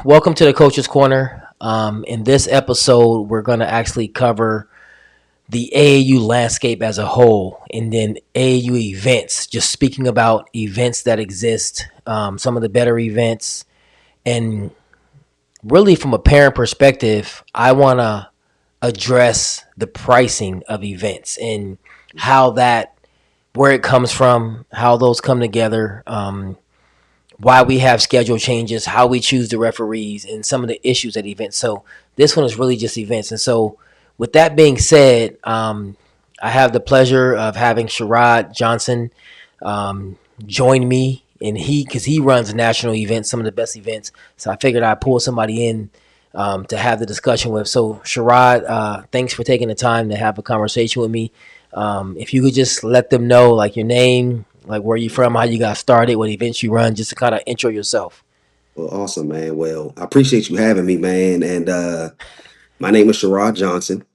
welcome to the Coaches Corner. In this episode, we're going to actually cover the AAU landscape as a whole, and then AAU events. Just speaking about events that exist, some of the better events, and really from a parent perspective, I want to address the pricing of events and how that, where it comes from, how those come together. Why we have schedule changes, how we choose the referees, and some of the issues at events. So this one is really just events. And so, with that being said, I have the pleasure of having Sherard Johnson join me, and because he runs national events, some of the best events. So I figured I'd pull somebody in to have the discussion with. So Sherard, thanks for taking the time to have a conversation with me. If you could just let them know like your name, like where you from, how you got started, what events you run, just to kind of intro yourself. Well, awesome, man. Well, I appreciate you having me, man. And my name is Sherard Johnson,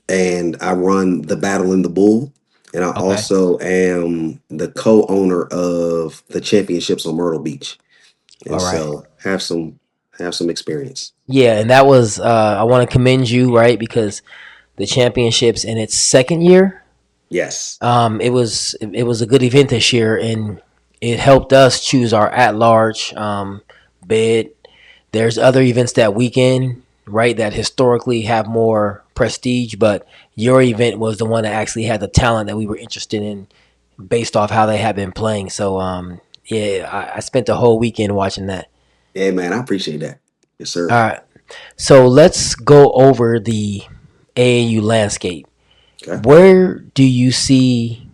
and I run the Battle in the Bull, and I Okay. also am the co-owner of the championships on Myrtle Beach, and All right. so have some experience. Yeah, and that was I want to commend you, right? Because the championships in its second year, Yes, it was a good event this year, and it helped us choose our at large bid. There's other events that weekend, right, that historically have more prestige, but your event was the one that actually had the talent that we were interested in based off how they had been playing. So yeah, I spent the whole weekend watching that. yeah, man. I appreciate that. Yes, All sir. right. So let's go over the AAU landscape. Okay. Where do you see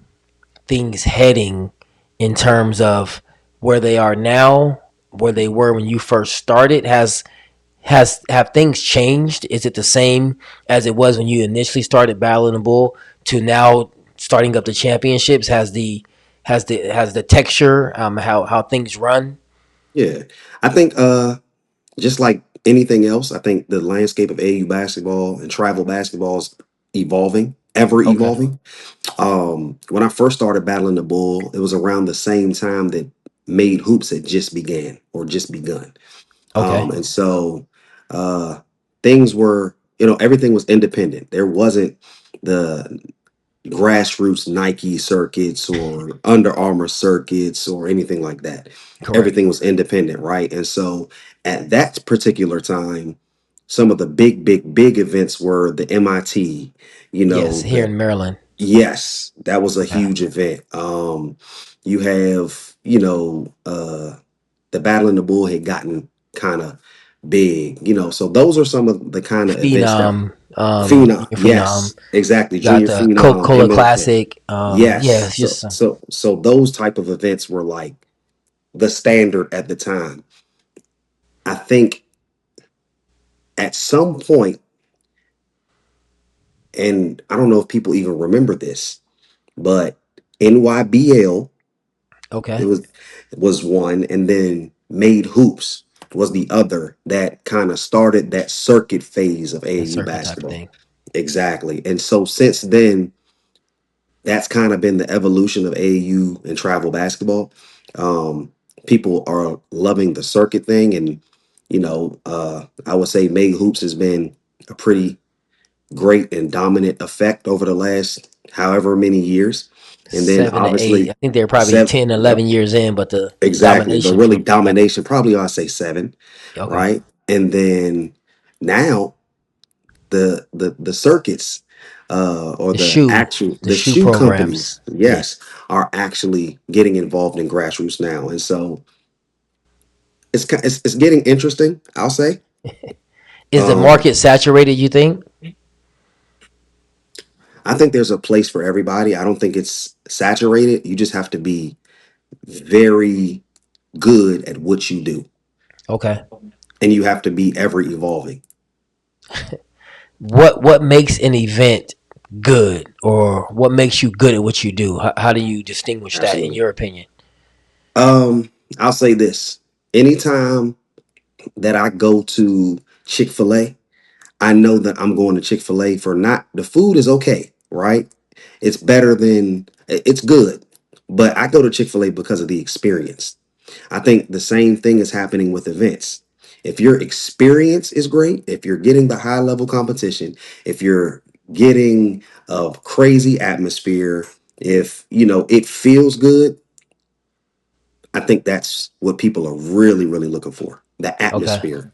things heading in terms of where they are now, where they were when you first started? Have things changed? Is it the same as it was when you initially started battling the bull to now starting up the championships? Has the texture, how things run? Yeah, I think just like anything else, I think the landscape of AU basketball and travel basketball is evolving, ever Okay. evolving. When I first started battling the bull, it was around the same time that made hoops had just began or just begun. Okay. And so uh things were, everything was independent. There wasn't the grassroots Nike circuits or Under Armour circuits or anything like that. Correct. Everything was independent, right? And so at that particular time, some of the big, big, big events were the MIT, Yes, here the in Maryland. yes, that was a Okay. huge event. You have, the Battle in the Bull had gotten kind of big, so those are some of the kind of events that Phenom, Phenom, Junior Phenom. yes, exactly. You got Junior the Phenom, Coca-Cola MLK. Classic. Yeah, Yes. it's So just so so those type of events were like the standard at the time. I think at some point, and I don't know if people even remember this, but NYBL it okay. was one, and then Made Hoops was the other that kind of started that circuit phase of The AAU circuit type of basketball. thing. Exactly. And so since then, that's kind of been the evolution of AAU and travel basketball. Um, People are loving the circuit thing, and I would say Meg Hoops has been a pretty great and dominant effect over the last however many years. And then 7 to 8. obviously I think they're probably seven, 10, yep, 11 years in, but the exactly. But domination really for yeah. domination, probably I'd say seven, Okay. right? And then now the circuits or The shoe, the the shoe shoe programs. companies, Yeah. yes, are actually getting involved in grassroots now, and so it's getting interesting, I'll say. Is the um market saturated, you think? I think there's a place for everybody. I don't think it's saturated. You just have to be very good at what you do, Okay. and you have to be ever evolving. What makes an event good, or what makes you good at what you do? How do you distinguish that in Absolutely. your opinion? I'll say this: anytime that I go to Chick-fil-A, I know that I'm going to Chick-fil-A for not the food is okay, right? It's better than it's good. But I go to Chick-fil-A because of the experience. I think the same thing is happening with events. If your experience is great, if you're getting the high level competition, if you're getting a crazy atmosphere, if it feels good, I think that's what people are really, really looking for. The Okay. atmosphere.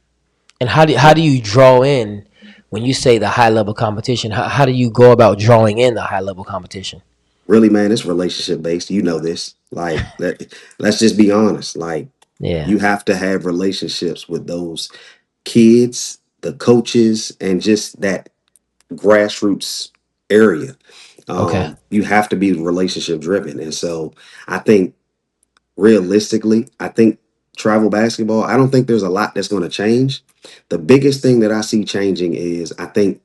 And how do you draw in when you say the high level competition? How do you go about drawing in the high level competition? Really, man, it's relationship based. You know this. Like let's just be honest. Like Yeah. you have to have relationships with those kids, the coaches, and just that grassroots area. Okay. You have to be relationship driven. And so I think realistically, I think travel basketball, I don't think there's a lot that's going to change. The biggest thing that I see changing is I think,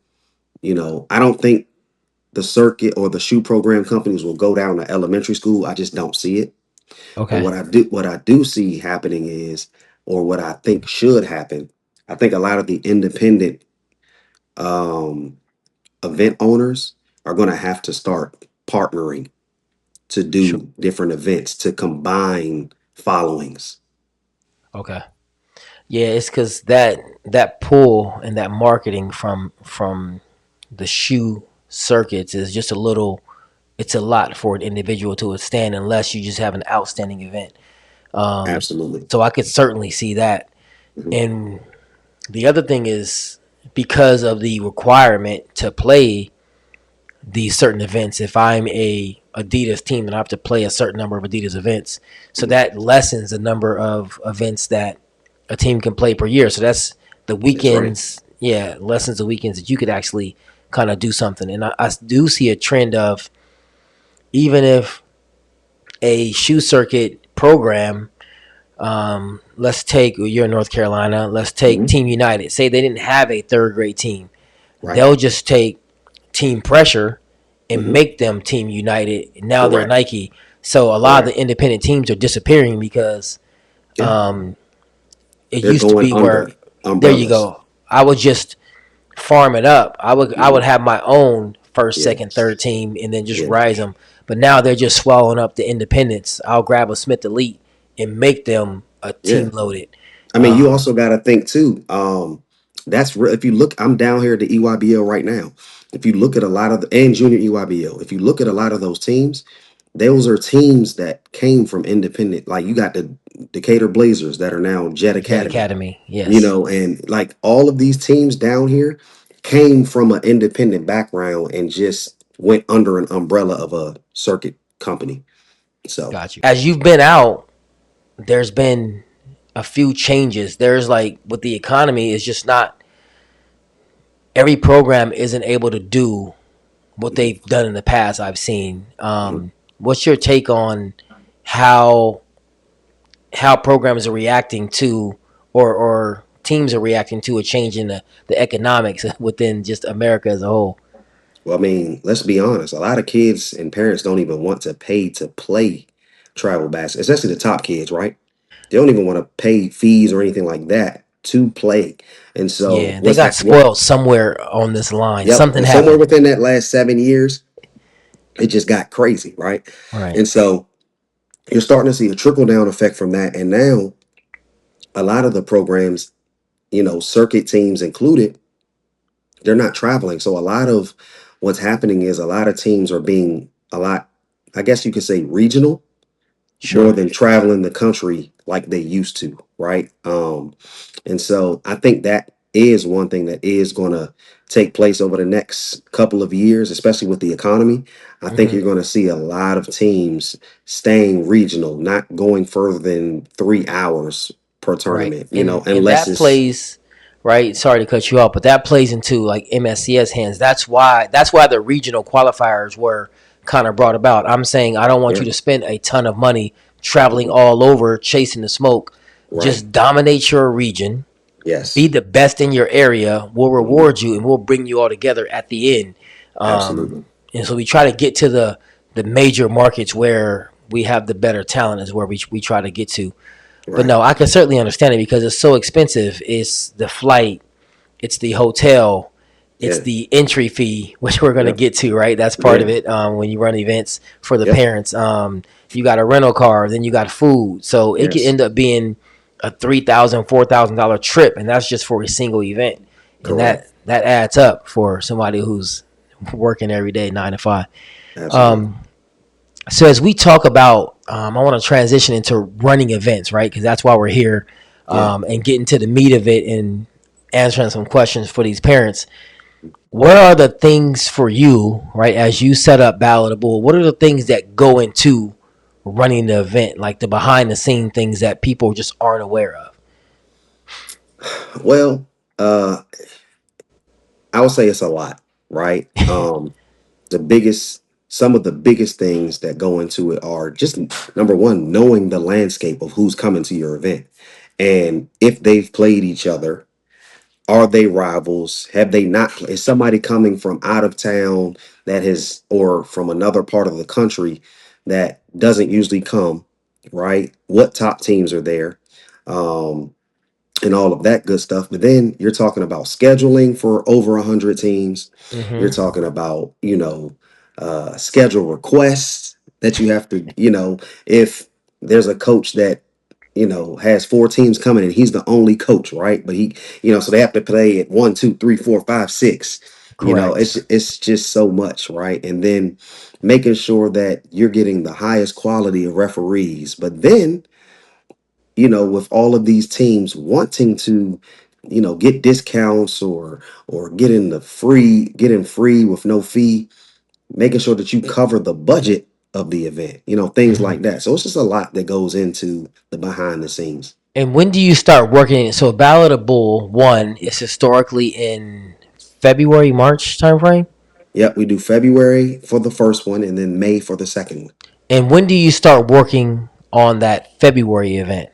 I don't think the circuit or the shoe program companies will go down to elementary school. I just don't see it. But Okay. what I do see happening is, or what I think should happen, I think a lot of the independent um, event owners are going to have to start partnering to Sure. do different events to combine followings. Okay. Yeah, it's because that pull and that marketing from the shoe circuits is just a little. It's a lot for an individual to withstand unless you just have an outstanding event. Um, Absolutely. so I could certainly see that. Mhm. And the other thing is because of the requirement to play these certain events. If I'm a Adidas team and I have to play a certain number of Adidas events, so Mhm. that lessens the number of events that a team can play per year. So that's the That's right. weekends. Yeah, lessens the weekends that you could actually kind of do something. And I do see a trend of even if a shoe circuit program, let's take you're in North Carolina, let's take Mhm. Team United. Say they didn't have a third grade team, Right. they'll just take Team Pressure and Mhm. make them Team United. Now they're Correct. Nike. So a lot of Correct. the independent teams are disappearing because Yeah. um, it They're used to going be under where there you umbrellas. go. I would just farm it up. I would Mhm. have my own first, second, Yes. third team and then just Yeah. rise them. But now they're just swallowing up the independents. I'll grab a Smith Elite and make them a Yeah. team loaded. I mean, you Um, also got to think too. That's real. If you look, I'm down here at the EYBL right now. If you look at a lot of and junior EYBL, if you look at a lot of those teams, those are teams that came from independent. Like you got the Decatur Blazers that are now Jet Jet Academy, Academy, yes, and like all of these teams down here came from an independent background and just went under an umbrella of a circuit company. So got you. As you've been out, there's been a few changes. There's like with the economy, it's just not every program isn't able to do what mhm, they've done in the past. I've seen. mhm. What's your take on how how programs are reacting to or teams are reacting to a change in the economics within just America as a whole? Well, I mean, let's be honest. A lot of kids and parents don't even want to pay to play travel basketball, especially the top kids, right? They don't even want to pay fees or anything like that to play. And so Yeah, they what's got what? spoiled somewhere on this line. Yep. Something And somewhere happened. within that last 7 years, it just got crazy, right? Right. And so you're starting to see a trickle down effect from that. And now a lot of the programs, circuit teams included, they're not traveling. So a lot of what's happening is a lot of teams are being a lot, I guess you could say, regional more Sure. than traveling the country like they used to, right? And so I think that is one thing that is going to take place over the next couple of years, especially with the economy. I think Hmm. you're going to see a lot of teams staying regional, not going further than 3 hours per Right. tournament, And unless that it's, plays right. Sorry to cut you off, but that plays into like MSCS hands. That's why the regional qualifiers were kind of brought about. I'm saying I don't want yeah, you to spend a ton of money traveling mhm, all over chasing the smoke. right. Just dominate your region, be Yes. the best in your area. We'll Mhm, reward you, and we'll bring you all together at the end. absolutely. And so we try to get to the major markets where we have the better talent is where we try to get to. But Right. no, I can certainly understand it because it's so expensive. It's the flight, it's the hotel, it's Yeah. the entry fee, which we're going to Yep. get to, right? That's part of Yeah. it when you run events for the Yep. parents. You got a rental car, then you got food. So it can Yes. end up being a $3,000, $4,000 trip, and that's just for a single event, and Correct. that adds up for somebody who's working every day 9 to 5. Absolutely. Um, so as we talk about, I want to transition into running events, right? Because that's why we're here, Yeah. and getting to the meat of it and answering some questions for these parents. What are the things for you, right? As you set up Ballotable, what are the things that go into running the event, like the behind the scene things that people just aren't aware of? Well, I would say it's a lot, right? The biggest, some of the biggest things that go into it are just number one, knowing the landscape of who's coming to your event. And if they've played each other, are they rivals? Have they not? Is somebody coming from out of town that has, or from another part of the country that doesn't usually come, right? What top teams are there? Um, and all of that good stuff. But then you're talking about scheduling for over 100 teams. You're Mm-hmm. talking about, schedule requests that you have to, if there's a coach that, has 4 teams coming and he's the only coach, right? But he, so they have to play at 1, 2, 3, 4, 5, 6. Correct. It's just so much, right? And then making sure that you're getting the highest quality of referees. But then with all of these teams wanting to, get discounts or get in free with no fee, making sure that you cover the budget of the event, things Mm-hmm. like that. So it's just a lot that goes into the behind the scenes. And when do you start working? So Ballot of Bull one is historically in February, March timeframe. Yep, we do February for the first one and then May for the second one. And when do you start working on that February event?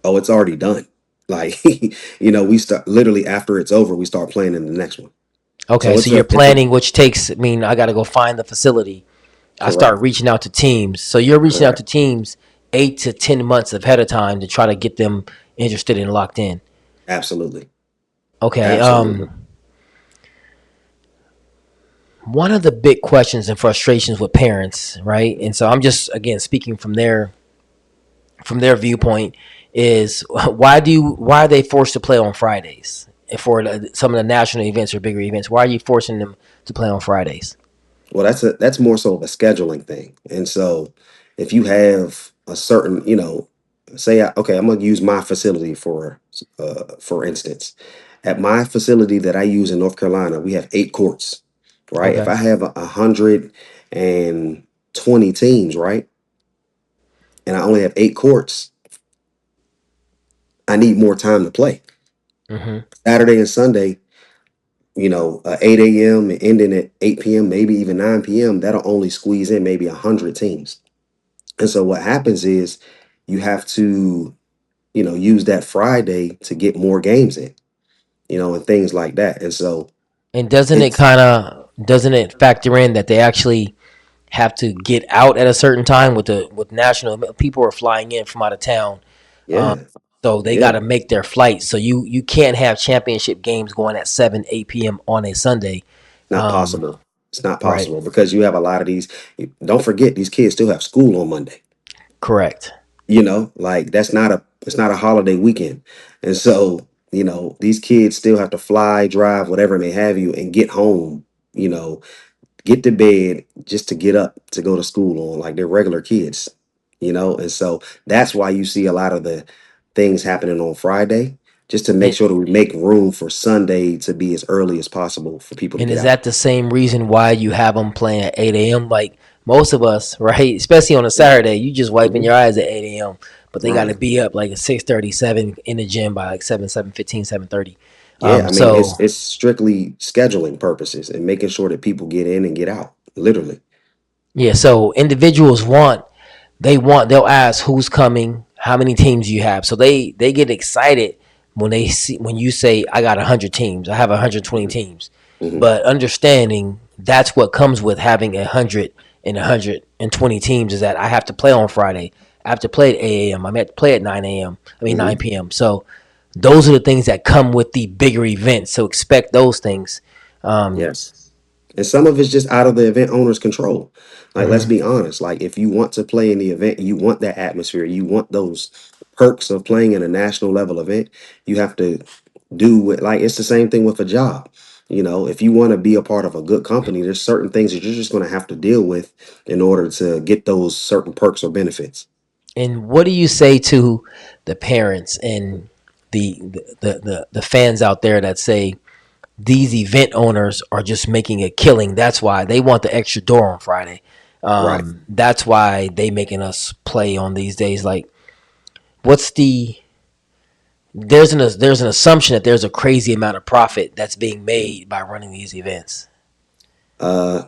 Oh, it's already done. Like, we start literally after it's over, we start planning the next one. Okay, So so it's you're a planning, which takes. I mean, I got to go find the facility. I start correct, reaching out to teams. So you're reaching out to correct. teams 8 to 10 months ahead of time to try to get them interested and locked in. Absolutely. Okay. Absolutely. One of the big questions and frustrations with parents, right? And so I'm just again speaking from their viewpoint is why are they forced to play on Fridays for some of the national events or bigger events? Why are you forcing them to play on Fridays? Well, that's more so of a scheduling thing. And so if you have a certain, say, okay, I'm going to use my facility for instance. At my facility that I use in North Carolina, we have 8 courts, right? If Okay. I have 120 teams, right, and I only have 8 courts, I need more time to play. Mm-hmm. Saturday and Sunday, 8 a.m. and ending at 8 p.m., maybe even 9 p.m., that'll only squeeze in maybe 100 teams. And so what happens is you have to, use that Friday to get more games in, and things like that. And so And it's doesn't it factor in that they actually have to get out at a certain time with the with national people are flying in from out of town, um, yeah, so they got yeah, to make their flights. So you can't have championship games going at 7 8 p.m. on a Sunday. not Um, possible. It's not right. possible because you have a lot of these. Don't forget, these kids still have school on Monday. Correct. Like it's not a holiday weekend. And so, these kids still have to fly, drive, whatever may have you, and get home, you know, get to bed just to get up to go to school on like they're regular kids, and so that's why you see a lot of the things happening on Friday, just to make And sure that we make room for Sunday to be as early as possible for people to and get is out. that the same reason why you have them playing at 8 a.m.? Like most of us, right? Especially on a Saturday, you just wiping Mhm. your eyes at 8 a.m. But they got to Right. be up like at 6:37 in the gym by like 7:15, 7:30. Yeah, I mean So it's strictly scheduling purposes and making sure that people get in and get out, literally. yeah, so individuals they'll ask who's coming, how many teams you have. So they get excited when they see when you say I got 100 teams, I have 120 Hmm. teams. Hmm. But understanding that's what comes with having 120 teams is that I have to play on Friday. I have to play at 8 a.m. I have to play at 9 a.m. I mean Hmm. 9 p.m. So those are the things that come with the bigger events. So expect those things. Um, Yes. And some of it's just out of the event owner's control. Like, let's mhm. be honest. Like, if you want to play in the event, you want that atmosphere, you want those. perks of playing in a national level event, you have to do it. Like, it's the same thing with a job. If you want to be a part of a good company, there's certain things that you're just going to have to deal with in order to get those certain perks or benefits. And what do you say to the parents and the fans out there that say these event owners are just making a killing? That's why they want the extra door on Friday. Right. That's why they making us play on these days. Like, what's the there's an assumption that there's a crazy amount of profit that's being made by running these events. Uh,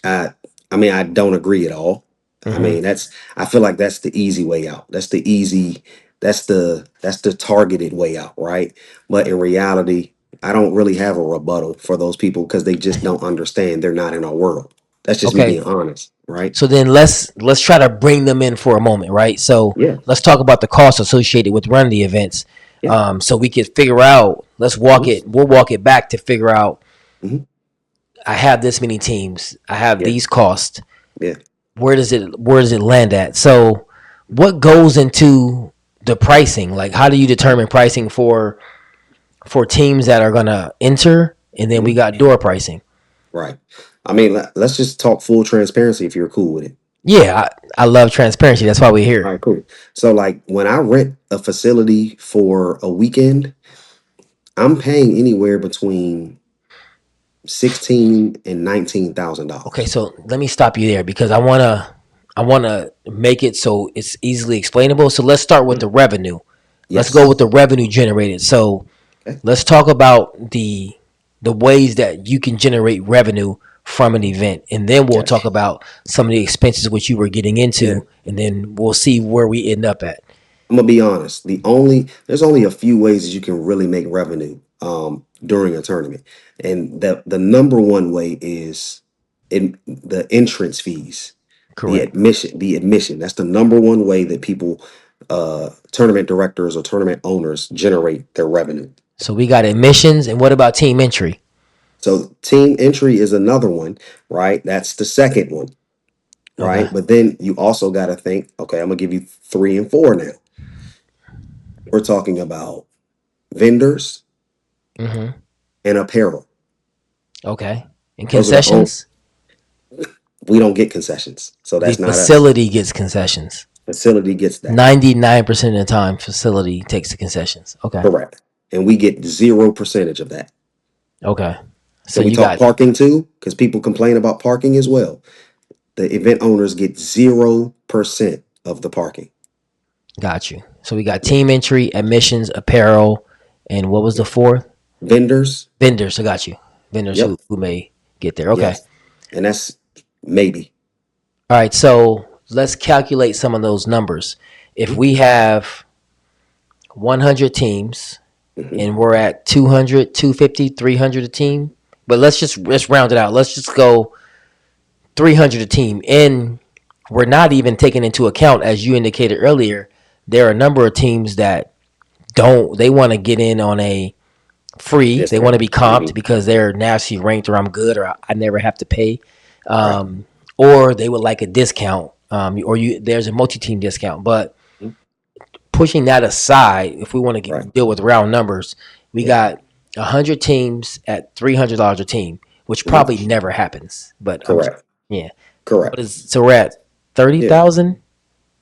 I I mean, I don't agree at all. I Mm-hmm. mean, I feel like that's the easy way out. That's the targeted way out, right? But in reality, I don't really have a rebuttal for those people because they just don't understand. They're not in our world. That's just me Okay, being honest, right? so then let's try to bring them in for a moment, right? So Yeah. let's talk about the costs associated with running the events, Yeah. so we could figure out. Let's walk Mhm. it. We'll walk it back to figure out. Mhm. I have this many teams. I have Yeah. these costs. Yeah. Where does it land at? So what goes into the pricing? Like, how do you determine pricing for teams that are gonna enter, and then we Mhm. got door pricing? Right. I mean, let's just talk full transparency if you're cool with it. Yeah, I love transparency. That's why we're All here. right, cool. So, like, when I rent a facility for a weekend, I'm paying anywhere between 16 and $19,000. Okay, so let me stop you there because I wanna make it so it's easily explainable. So let's start with Yeah. the revenue. Let's go with Yes. the revenue generated. So Okay. let's talk about the ways that you can generate revenue from an event, and then we'll Okay. talk about some of the expenses which you were getting Yeah. into, and then we'll see where we end up at. I'm gonna be honest. There's only a few ways that you can really make revenue during a tournament, and the number one way is in the entrance fees, the Correct. admission. The admission. That's the number one way that people, tournament directors or tournament owners, generate their revenue. So we got admissions, and what about team entry? So team entry is another one, right? That's the second one, Okay. right? But then you also got to think, okay, I'm gonna give you three and four now. We're talking about vendors Mm-hmm. and apparel. Okay. And Those are the only, concessions? we don't get concessions, so The that's not us. facility gets concessions. Facility gets that, 99% of the time, facility takes the concessions. Okay. correct, and we get 0% of that. Okay. So Can we you talk got parking too? Because people complain about parking as well. The event owners get 0% of the parking. got you. So we got Yep. team entry, admissions, apparel, and what was the Yep. fourth? Vendors. Vendors. I got you. Vendors Yep. who may get there. Okay. Yes, and that's maybe. All right. So let's calculate some of those numbers. If Mhm. we have 100 teams Mhm. and we're at 200, 250, 300 a team, but let's round it out. Let's just go 300 a team. And we're not even taking into account, as you indicated earlier, there are a number of teams that don't, they want to get in on a free. They want to Discount. be comped Mhm. because they're nationally ranked or I'm good or I never have to pay. Right. Um, or they would like a discount. Or there's a multi-team discount. But Mhm. pushing that aside, if we want to Right. deal with round numbers, we Yeah. got 100 teams at $300 a team, which Mhm. probably never happens. But Correct. yeah. Correct. So we're at Yeah. 30,000.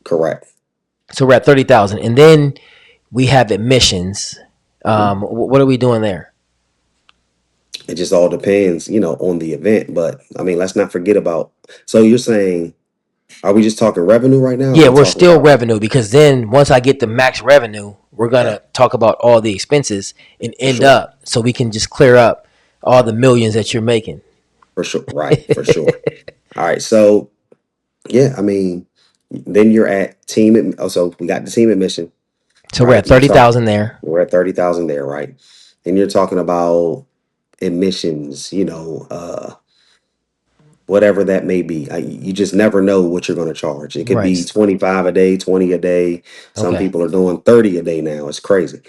Correct. So we're at 30,000, and then we have admissions. Mhm. What are we doing there? It just all depends, on the event. But I mean, let's not forget about. So you're saying, are we just talking revenue right now? Or are Yeah, we we're talking still about revenue because then once I get the max revenue, we're okay, gonna talk about all the expenses and for end sure, up so we can just clear up all the millions that you're making. for sure, right, for sure. All right, so yeah, I mean, then you're at Oh, so we got the team admission, So we're right? at 30,000 there. We're at 30,000 there, right? Then you're talking about admissions, whatever that may be. You just never know what you're going to charge. It could Right. be 25 a day, 20 a day. Some Okay. people are doing 30 a day now. It's crazy,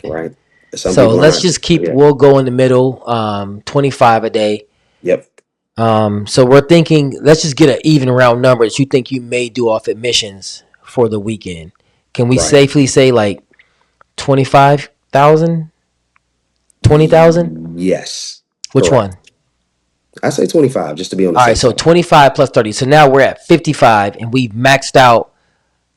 right? Some So people are let's not. just keep. Yeah. We'll go in the middle. 25 a day. Yep. So we're thinking. Let's just get an even round number that you think you may do off admissions for the weekend. Can we Right. safely say like 25,000, 20,000? Yes. Which Correct. one? I say 25 just to be on the All right, safe so side. 25 plus 30. So now we're at 55 and we've maxed out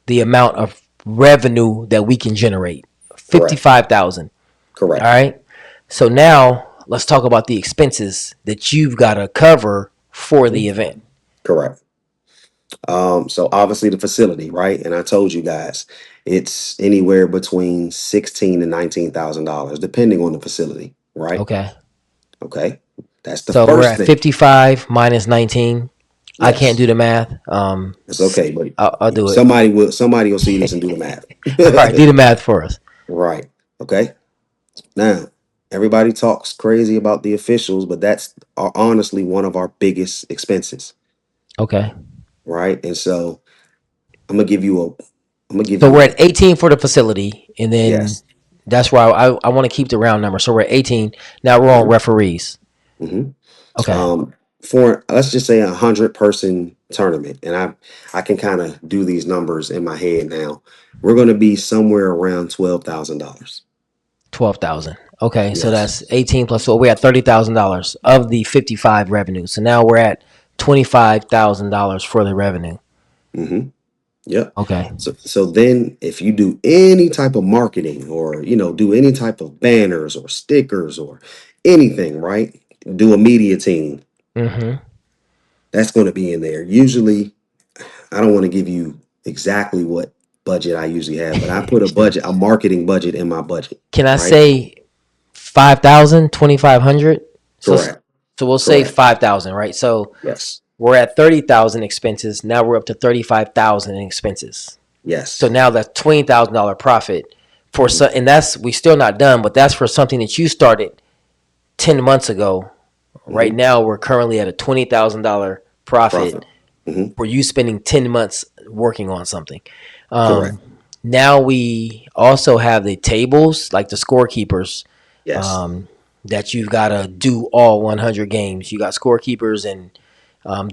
the amount of revenue that we can generate. Correct. 55,000. All Correct. right. So now let's talk about the expenses that you've got to cover for Mhm. the event. Correct. So obviously the facility, right? And I told you guys, it's anywhere between 16 and $19,000, depending on the facility, right? Okay. Okay. That's the So we're first at thing. 55 minus 19. I can't Yes. do the math. It's okay, but I'll do it. somebody will see this and do the math. All right, do the math for us. Right. Okay. Now, everybody talks crazy about the officials, but that's honestly one of our biggest expenses, Okay. right? And so I'm gonna give you a I'm gonna give So you we're a at 18 for the facility, and then yes. that's why I want to keep the round number. So we're at 18. Now we're on hmm referees. hmm Okay. Um, for let's just say 100-person tournament, and I can kind of do these numbers in my head now. We're gonna be somewhere around $12,000. 12,000. Okay. So Yes. that's 18 plus 12. We're at $30,000 of the 55 revenue. So now we're at $25,000 for the revenue. hmm Yep. Okay. So then if you do any type of marketing or do any type of banners or stickers or anything, right? Do a media team. Mm-hmm. That's going to be in there. Usually, I don't want to give you exactly what budget I usually have, but I put a marketing budget in my budget, Can I right? say 5,000, 2,500? So Correct. we'll say Correct. 5,000, right? So Yes. we're at 30,000 expenses. Now we're up to 35,000 in expenses. So Yes. now that's $20,000 profit for Mhm. some, and that's we still not done, but that's for something that you started 10 months ago. Right Mhm. now we're currently at a $20,000 profit Profit. hmm for you spending 10 months working on something. Correct. Um, Now we also have the tables, like the scorekeepers, Yes. um, that you've got to do all 100 games. You got scorekeepers and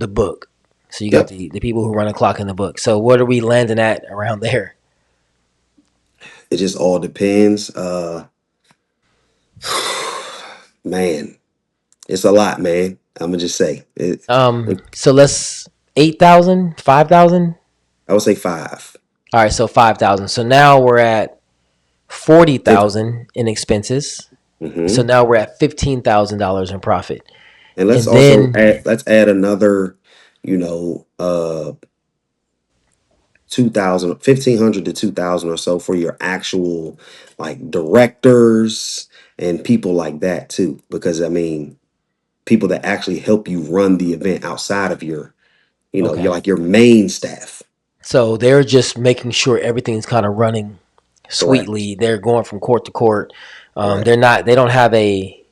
the book. So you got Yep. the people who run the clock in the book. So what are we landing at around there? It just all depends. Man, it's a lot, man. I'm gonna just say it. So let's 8,000, 5,000. I would say five. All right, so 5,000. So now we're at Fifth. 40,000 in expenses. So hmm now we're at $15,000 in profit. And let's And also then add another, you know, 2,000, 1,500 to 2,000 or so for your actual like directors and people like that too. Because I mean, people that actually help you run the event outside of you're okay. like your main staff. So they're just making sure everything's kind of running Correct. sweetly. They're going from court to court. Correct. They don't have a,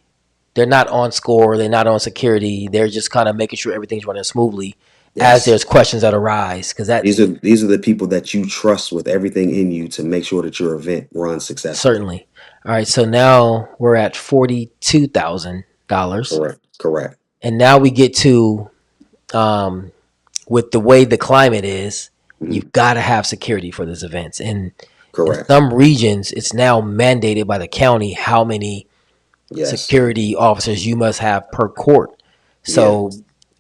they're not on score. They're not on security. They're just kind of making sure everything's running smoothly as Yes. there's questions that arise. Cause that These are the people that you trust with everything in you to make sure that your event runs successfully. certainly. All right. So now we're at $42,000. Correct. Correct. And now we get to, um, with the way the climate is, Mhm. you've got to have security for these events. And in Correct. some regions, it's now mandated by the county how many Yes. security officers you must have per court. Yeah. So,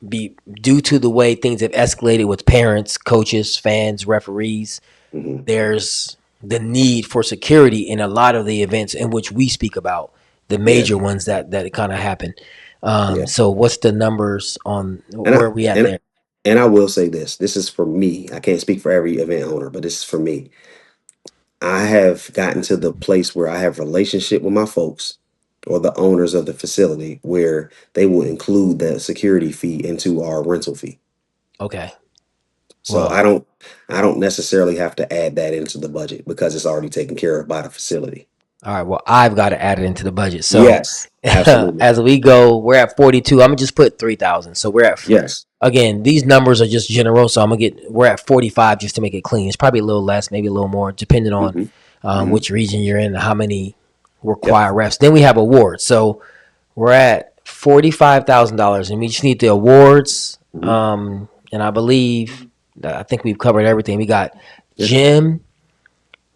be due to the way things have escalated with parents, coaches, fans, referees, hmm there's the need for security in a lot of the events in which we speak about, the Yeah. major ones that kind of happen. Yeah. So, what's the numbers on And I where are we at and there? and I will say this. This is for me. I can't speak for every event owner, but this is for me. I have gotten to the place where I have relationship with my folks or the owners of the facility where they will include the security fee into our rental fee. Okay. So Well, I don't necessarily have to add that into the budget because it's already taken care of by the facility. all right. Well, I've got to add it into the budget. So Yes, absolutely. as we go, we're at 42. I'm gonna just put 3,000. So we're at, Yes. again, these numbers are just general. So we're at 45 just to make it clean. It's probably a little less, maybe a little more, depending on hmm hmm which region you're in and how many Yep. require refs. Then we have awards. So we're at $45,000, and we just need the awards. hmm And I believe, I think we've covered everything. We got Yeah. gym,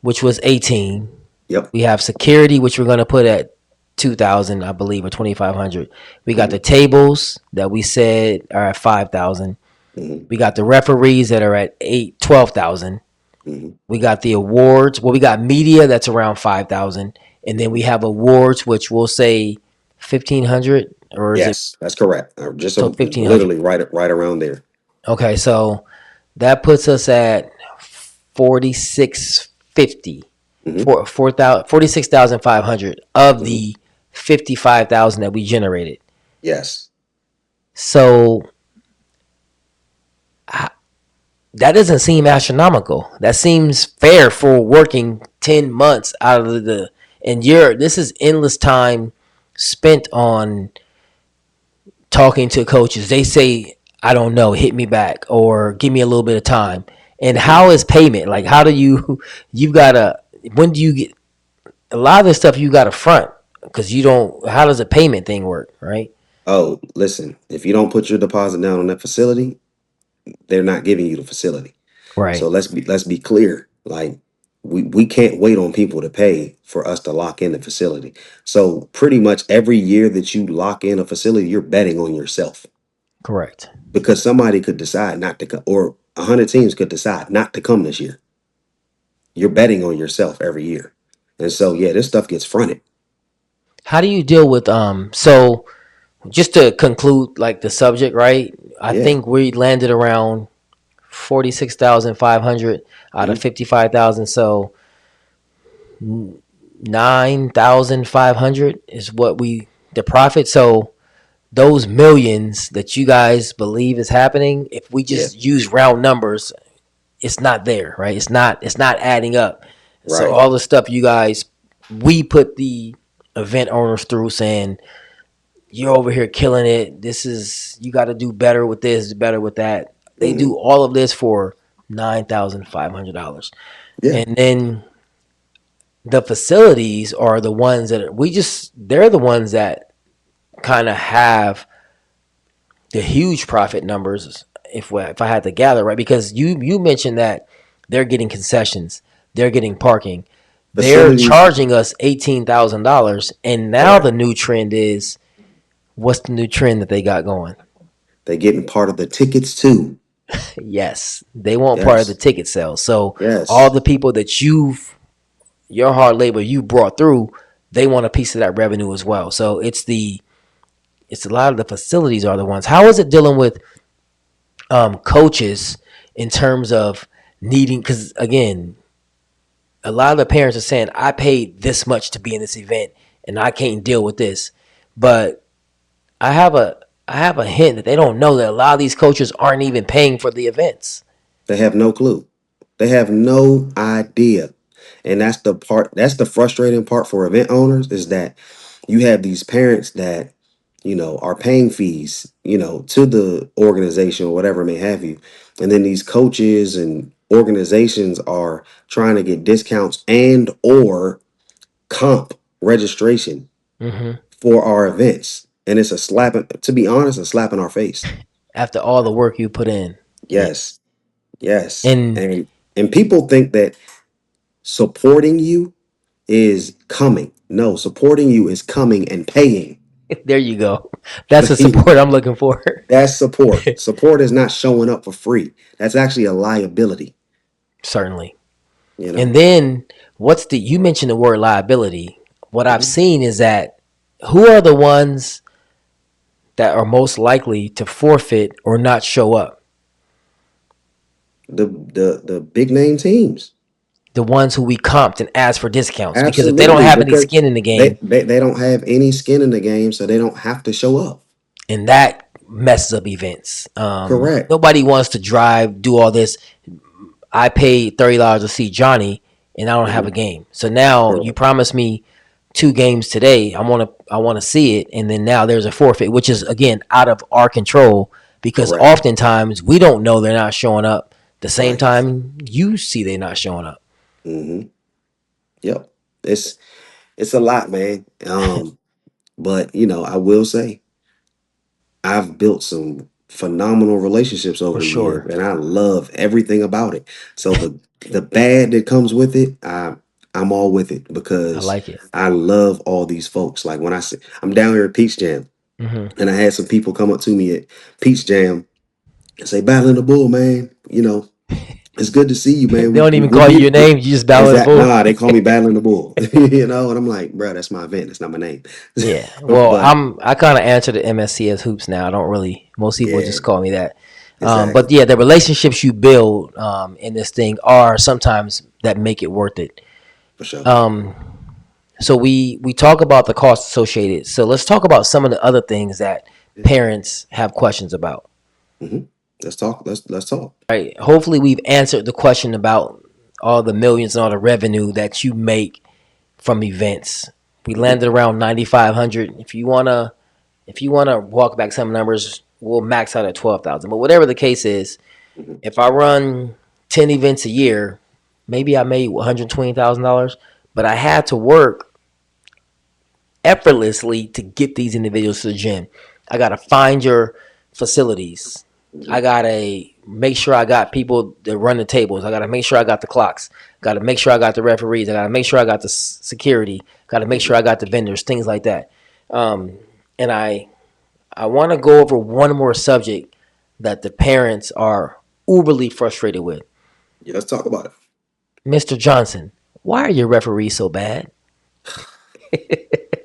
which was 18. Yep. We have security, which we're going to put at 2,000, I believe, or 2,500. We got Hmm. the tables that we said are at 5,000. Hmm. We got the referees that are at 12,000. Hmm. We got the awards. Well, we got media that's around 5,000, and then we Hmm. have awards, which we'll say 1,500, or is it Yes, that's correct. Just so 1,500? literally right around there. Okay, so that puts us at 4650 Hmm. for 4,000 46,500 of Hmm. the 55,000 that we generated. Yes. So that doesn't seem astronomical. That seems fair for working 10 months out of the and you're this is endless time spent on talking to coaches. They say, I don't know, hit me back or give me a little bit of time. And Hmm. how is payment? Like, how do you've got to, when do you get, a lot of this stuff you got to front because you don't, how does the payment thing work, right? Oh, listen, if you don't put your deposit down on that facility, they're not giving you the facility. So Right, let's be clear. Like we can't wait on people to pay for us to lock in the facility. So pretty much every year that you lock in a facility, you're betting on yourself correct. because somebody could decide not to come, or 100 teams could decide not to come this year. You're betting on yourself every year, and so yeah, this stuff gets fronted. How do you deal with, so just to conclude like the subject, right? I Yeah. think we landed around 46,500 out of Hmm. 55,000. So 9,500 is what the profit. So those millions that you guys believe is happening, if we Yeah. just use round numbers, it's not there, right? It's not adding up. So Right. all the stuff you guys we put the event owners through saying you're over here killing it. This is you got to do better with this, better with that. They Hmm. do all of this for $9,500, Yeah. and then the facilities are the ones that they're the ones that kind of have the huge profit numbers if I had to gather right because you mentioned that they're getting concessions, they're getting parking, they're Facilities. charging us $18,000, and now the Correct. new trend is what's the new trend that they got going? They're getting part of the tickets too. Yes, they want part of the Yes. ticket sales. So all Yes. the people that your hard labor you brought through, they want a piece of that revenue as well. So it's a lot of the facilities are the ones. How is it dealing with coaches in terms of needing? Because again, a lot of the parents are saying, "I paid this much to be in this event, and I can't deal with this." But I have a I have a hint that they don't know that a lot of these coaches aren't even paying for the events. They have no clue. They have no idea. And that's the part, that's the frustrating part for event owners is that you have these parents that, are paying fees, to the organization or whatever may have you. And then these coaches and organizations are trying to get discounts and or comp registration Hmm. for our events. And it's a slap, to be honest, a slap in our face. After all the work you put in, yeah. Yes. Yes. And And people think that supporting you is coming. No, supporting you is coming and paying. there you go. That's the support I'm looking for. That's support. Support is not showing up for free. That's actually a liability, Certainly. you And know. then you mentioned the word liability. What I've Mhm. seen is that who are the ones that are most likely to forfeit or not show up? The big name teams. The ones who we comped and asked for discounts because if they don't Absolutely, have any because skin in the they, game, they they don't have any skin in the game, so they don't have to show up. and that messes up events. Correct. Nobody wants to drive, do all this. I paid $30 to see Johnny, and I don't have a Mhm. game. So now you Correct. promised me two games today. I want to see it, and then now there's a forfeit, which is again out of our control because Correct. oftentimes we don't know they're not showing up. The same Right. time you see they're not showing up. Hmm. Yep. It's a lot, man. But I will say I've built some phenomenal relationships over For the years, sure. and I love everything about it. So the bad that comes with it, I'm all with it I because like it. I love all these folks. Like when I say I'm down here at Peach Jam, Hmm. and I had some people come up to me at Peach Jam and say, "Battling the Bull, man. It's good to see you, They man. don't even call you your name. You just battle the bull. Nah, they call me Battling the Bull, and I'm like, bro, that's my event. That's not my name. Yeah. Well, But I kind of answer the MSCS hoops now. I don't really. Most people yeah, just call me that. But exactly, yeah, the relationships you build in this thing are sometimes that make it worth it. for sure. Um, so we talk about the cost associated. So let's talk about some of the other things that Yeah. parents have questions about. hmm Let's talk. Let's talk. Right. Hopefully, we've answered the question about all the millions and all the revenue that you make from events. We hmm landed around 9,500. If you wanna walk back some numbers, we'll max out at 12,000. But whatever the case is, hmm if I run 10 events a year, maybe I made $120,000. But I had to work effortlessly to get these individuals to the gym. I gotta find your facilities. hmm I gotta make sure I got people that run the tables. I gotta make sure I got the clocks. Gotta make sure I got the referees. I gotta make sure I got the security. Gotta make hmm sure I got the vendors. Things like that. Um, and I want to go over one more subject that the parents are uberly frustrated with. Yeah, let's talk about Mr. Johnson, why are your referees so bad? it,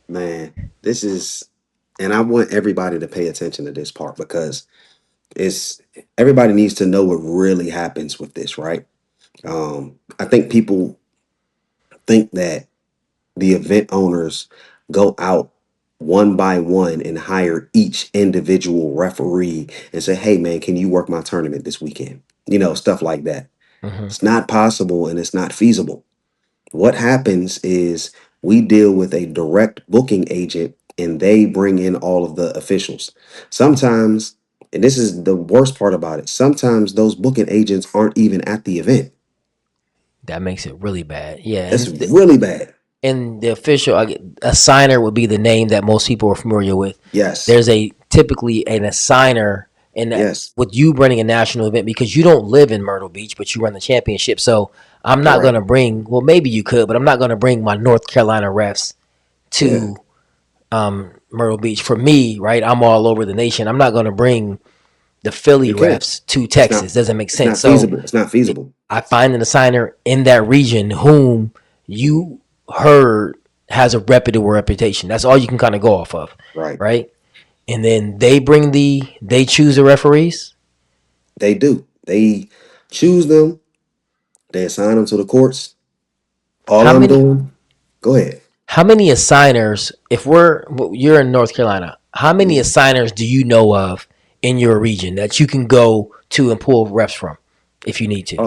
man. This is, and I want everybody to pay attention to this part because it's everybody needs to know what really happens with this, right? I think people think that the event owners go out one by one and hire each individual referee and say, "Hey, man, can you work my tournament this weekend?" Stuff like that. Hmm. It's not possible and it's not feasible. What happens is we deal with a direct booking agent and they bring in all of the officials. Sometimes, and this is the worst part about it, sometimes those booking agents aren't even at the event. That makes it really bad. Yeah, That's really bad. and the official assigner would be the name that most people are familiar with. Yes. There's a typically an assigner in that Yes. with you running a national event because you don't live in Myrtle Beach, but you run the championship. So I'm not Correct. gonna bring. Well, maybe you could, but I'm not gonna bring my North Carolina refs Yeah. to Myrtle Beach. For me, right, I'm all over the nation. I'm not gonna bring the Philly You can't. refs to It's not Texas. Doesn't make it's sense. not So feasible. It's not feasible. I find an assigner in that region whom Mhm. you heard has a reputable reputation. That's all you can kind of go off of, Right. right? And then they choose the referees. They do. They choose them, they assign them to the courts. All How I'm many doing, go ahead. how many assigners? If you're in North Carolina, how many Mhm. assigners do you know of in your region that you can go to and pull refs from if you need to?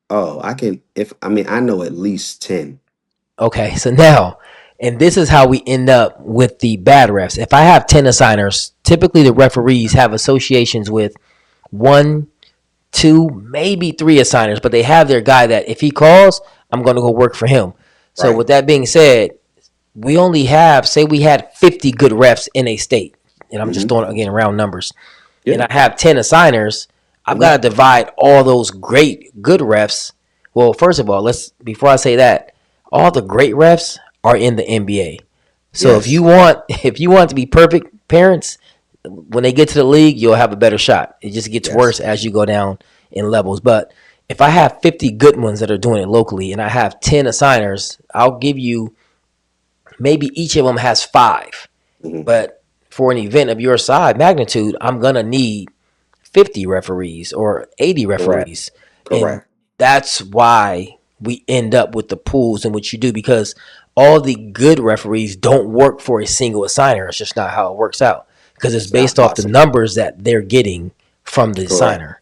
Oh, I can if I mean I know at least 10. Okay, so now, and this is how we end up with the bad refs. If I have 10 assigners, typically the referees have associations with one, two, maybe three assigners, but they have their guy that if he calls, I'm going to go work for him. So, Right. with that being said, we only have, say, we had 50 good refs in a state, and I'm just hmm throwing again round numbers, and Yeah. I have 10 assigners, I've hmm got to divide all those great good refs. Well, first of all, let's before I say that, all the great refs are in the NBA. So if you Yes. want if you want to be perfect parents, when they get to the league, you'll have a better shot. It just gets Yes. worse as you go down in levels. But if I have 50 good ones that are doing it locally and I have 10 assigners, I'll give you maybe each of them has five. hmm But for an event of your size magnitude, I'm gonna need 50 referees or 80 Correct. referees. And Correct. that's why we end up with the pools in which you do because all the good referees don't work for a single assigner. It's just not how it works out because it's It's not based off the possible. numbers that they're getting from the Correct. assigner.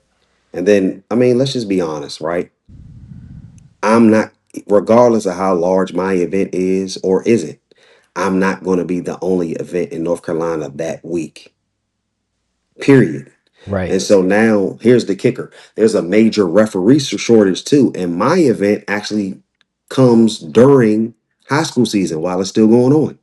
And then I mean, let's just be honest, right? I'm not, regardless of how large my event is or isn't, I'm not going to be the only event in North Carolina that week. Period. Right. And so now here's the kicker. There's a major referee shortage too. And my event actually comes during high school season while it's still going on.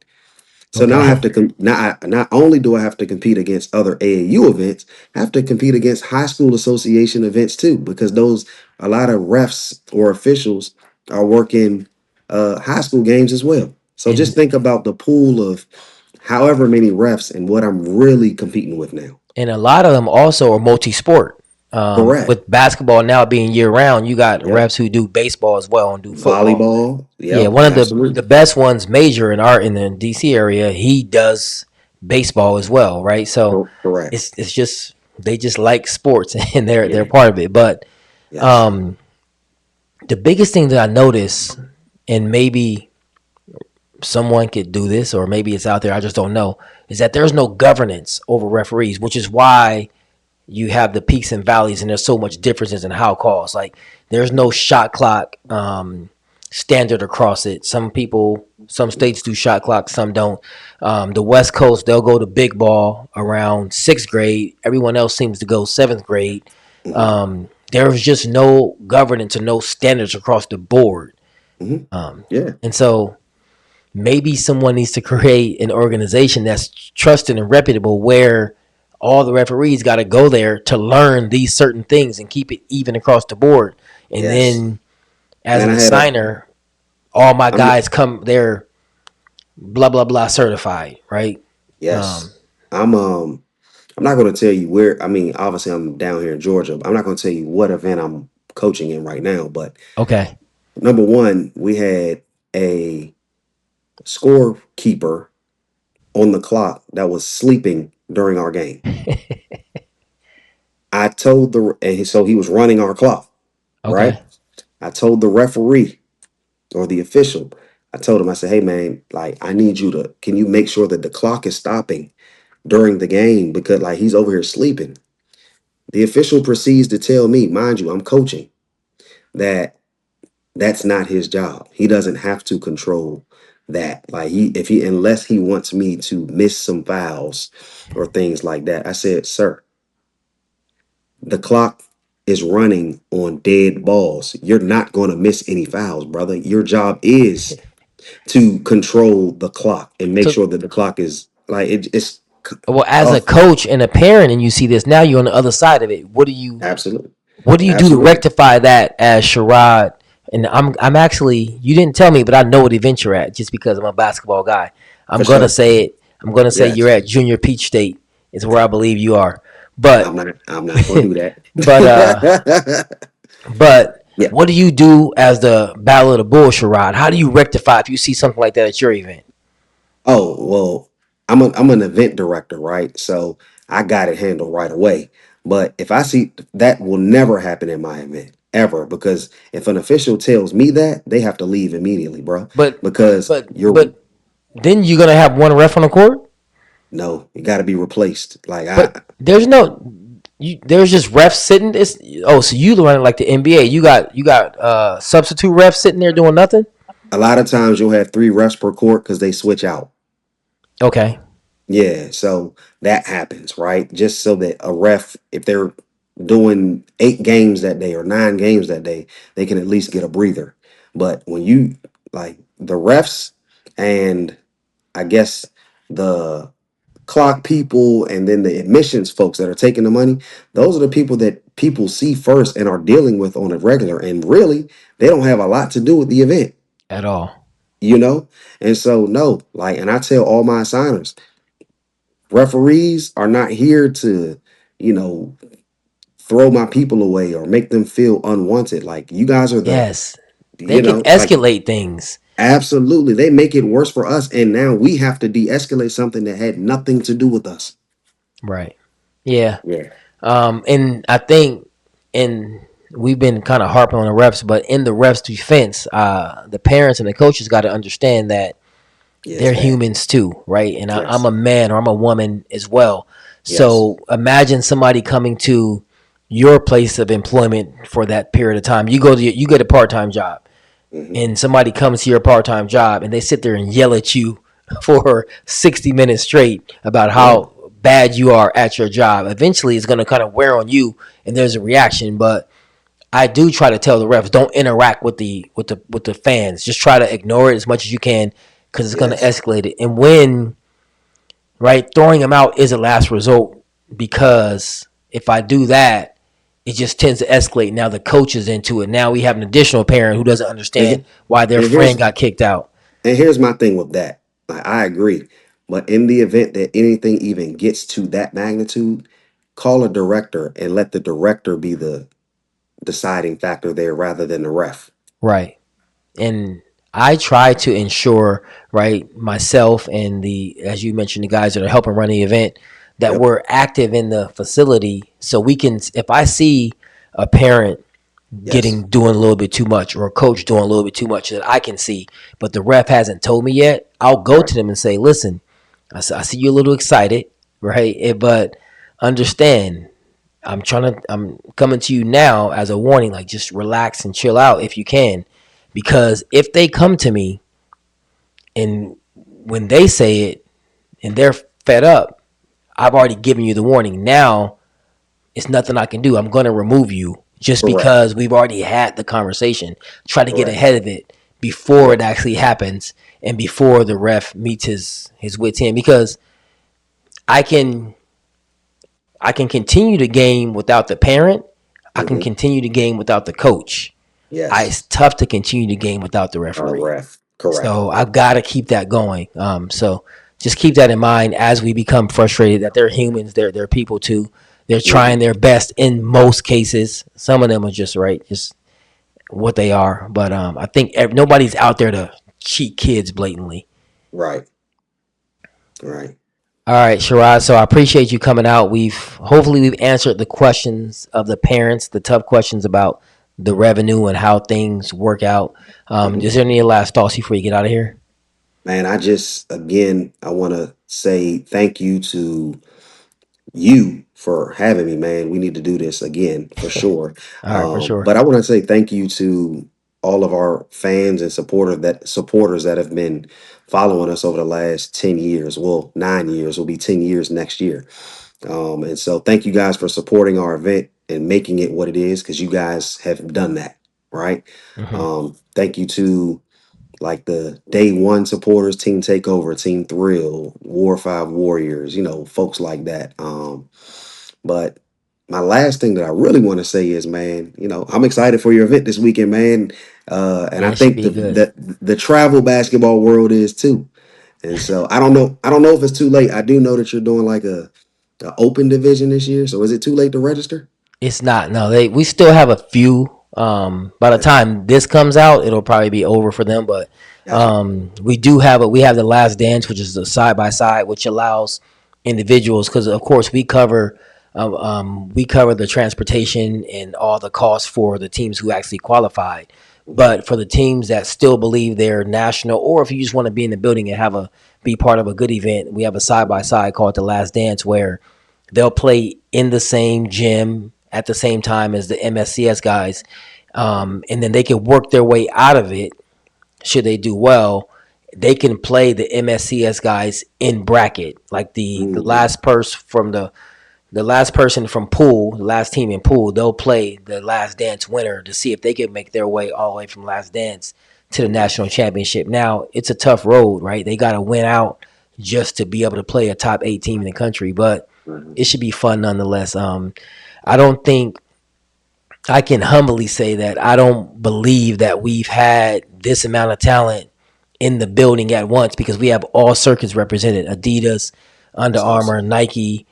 So now I have Okay. to not only do I have to compete against other AAU events, I have to compete against high school association events too, because those a lot of refs or officials are working high school games as well. So just And think about the pool of however many refs and what I'm really competing with now. a lot of them also are multi-sport. Correct. With basketball now being year round, you got Yep. refs who do baseball as well and do football. Volleyball. Yeah, Yep. one of the Absolutely. best ones, major in the DC area, he does baseball as well, right? So Correct. it's just they just like sports and they're Yeah. part of it. But Yes. um, the biggest thing that I notice, and maybe someone could do this, or maybe it's out there, I just don't know, is that there's no governance over referees, which is why you have the peaks and valleys, and there's so much differences in how calls. Like there's no shot clock standard across it. Some states do shot clock, some don't. The West Coast, they'll go to big ball around sixth grade. Everyone else seems to go seventh grade. Hmm. There's just no governance or no standards across the board. Hmm. Um, Yeah. and so maybe someone needs to create an organization that's trusted and reputable where all the referees got to go there to learn these certain things and keep it even across the board. And Yes. then as Man, an I had a. assigner, all my I'm guys come there blah blah blah certified, right? yes. Um, I'm not going to tell you where. I mean, obviously, I'm down here in Georgia. But I'm not going to tell you what event I'm coaching in right now. But okay. number one, we had a scorekeeper on the clock that was sleeping during our game. I told so he was running our clock, right? Okay. I told the referee or the official. I told him, I said, hey man, like I need you to. Can you make sure that the clock is stopping during the game because like he's over here sleeping. The official proceeds to tell me, mind you, I'm coaching, that that's not his job. He doesn't have to control that. Like if he unless he wants me to miss some fouls or things like that. I said, sir, the clock is running on dead balls. You're not going to miss any fouls, brother. Your job is to control the clock and make So, sure that the clock is like it's well, as a oh, coach and a parent, and you see this now, you're on the other side of it. absolutely. What do you do to Absolutely. rectify that as Sherard? And I'm actually, you didn't tell me, but I know what event you're at just because I'm a basketball guy. I'm For gonna sure. say it. I'm gonna say you're Yes. at Junior Peach State is where I believe you are. But I'm not gonna do but that. but Yeah. what do you do as the Battle of the Bull, Sherrod? How do you rectify if you see something like that at your event? Oh, well, I'm an event director, right? So I got it handled right away. But if I see that will never happen in my event ever, because if an official tells me that, they have to leave immediately, bro. But Because you're but then you're gonna have one ref on the court. no, you got to be replaced. Like But there's no there's just refs sitting. It's so you run it like the NBA. You got substitute refs sitting there doing nothing. a lot of times you'll have three refs per court because they switch out. Okay. Yeah, so that happens, right? Just so that a ref, if they're doing 8 games that day or 9 games that day, they can at least get a breather. But when you like the refs and I guess the clock people and then the admissions folks that are taking the money, those are the people that people see first and are dealing with on a regular. And really, they don't have a lot to do with the event, At all. you know? And so, no, like, and I tell all my signers, referees are not here to, you know, throw my people away or make them feel unwanted. Like you guys are the, Yes. They you can know, like escalate things. absolutely. They make it worse for us. And now we have to de-escalate something that had nothing to do with us. Right. Yeah. Yeah. And I think and we've been kind of harping on the refs, but in the refs' defense, the parents and the coaches got to understand that Yeah, it's they're bad. humans too, right? And I'm Yes. a man or I'm a woman as well. Yes. So imagine somebody coming to your place of employment for that period of time. You get a part time job, Hmm. and somebody comes to your part time job and they sit there and yell at you for 60 minutes straight about Yeah. how bad you are at your job. Eventually, it's going to kind of wear on you, and there's a reaction. But I do try to tell the refs don't interact with the fans. Just try to ignore it as much as you can because it's going to Yes. escalate it. And when right? Throwing them out is a last result because if I do that, it just tends to escalate. Now the coach is into it. Now we have an additional parent who doesn't And, understand why their and friend here's got kicked out. and here's my thing with that. Like, I agree, but in the event that anything even gets to that magnitude, call a director and let the director be the deciding factor there rather than the ref. Right. And I try to ensure, right, myself and the, as you mentioned, the guys that are helping run the event, that Yep. we're active in the facility so we can, if I see a parent Yes. getting doing a little bit too much or a coach doing a little bit too much that I can see, but the ref hasn't told me yet, I'll go Right. to them and say, listen, I see you a little excited, right? But understand, I'm coming to you now as a warning, like just relax and chill out if you can. Because if they come to me and when they say it and they're fed up, I've already given you the warning. Now it's nothing I can do. I'm going to remove you just Correct. because we've already had the conversation. Try to get Correct. ahead of it before it Yep. actually happens and before the ref meets his wits end. Because I can I can continue the game without the parent. I can Hmm. continue the game without the coach. It's Yes. tough to continue the game without the referee. Ref. Correct. So I've got to keep that going. So just keep that in mind as we become frustrated that they're humans. They're people too. They're Hmm. trying their best in most cases. Some of them are just right, just what they are. But I think nobody's out there to cheat kids blatantly. Right. Right. All right, Sherrod. So I appreciate you coming out. We've answered the questions of the parents, the tough questions about the revenue and how things work out. Hmm. Is there any last thoughts before you get out of here? Man, I just again I want to say thank you to you for having me, man. We need to do this again for sure. All right, for sure. But I want to say thank you to all of our fans and supporters that have been following us over the last 10 years. Well, 9 years will be 10 years next year. And so thank you guys for supporting our event and making it what it is, because you guys have done that, right? Hmm. Thank you to like the day one supporters, Team Takeover, Team Thrill, War Five Warriors, folks like that. But my last thing that I really want to say is, man, I'm excited for your event this weekend, man. And Yeah, I it should think be good. the travel basketball world is too. And so I don't know if it's too late. I do know that you're doing like a open division this year. So is it too late to register? It's not. No, we still have a few. By the Okay, time this comes out, it'll probably be over for them. But got you. we have the Last Dance, which is the side by side, which allows individuals because of course we cover the transportation and all the costs for the teams who actually qualified. Mhm. But for the teams that still believe they're national, or if you just want to be in the building and be part of a good event, we have a side by side called the Last Dance where they'll play in the same gym at the same time as the MSCS guys, and then they can work their way out of it. Should they do well, they can play the MSCS guys in bracket, like the Mhm. last person from the last person from pool, the last team in pool. They'll play the Last Dance winner to see if they can make their way all the way from Last Dance to the Mhm. national championship. Now it's a tough road, right? They got to win out just to be able to play a top 8 team in the country, but Mhm. it should be fun nonetheless. I don't think I can humbly say that I don't believe that we've had this amount of talent in the building at once because we have all circuits represented: Adidas, Under That's Armour, awesome. Nike.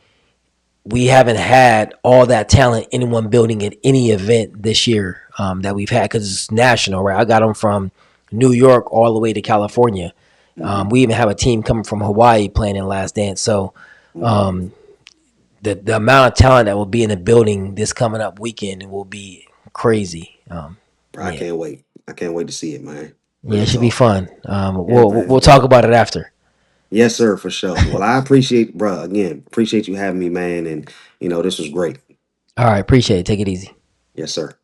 We haven't had all that talent in one building at any event this year that we've had because it's national, right? I got them from New York all the way to California. Hmm. We even have a team coming from Hawaii playing in Last Dance. So Hmm. um, the amount of talent that will be in the building this coming up weekend will be crazy. I Yeah, can't wait. I can't wait to see it, man. yeah, Real it should be talk. fun. Yeah, We'll man. talk about it after. Yes, sir, for sure. Well, I appreciate, bro. Again, appreciate you having me, man. And this was great. All right, appreciate it. Take it easy. Yes, sir.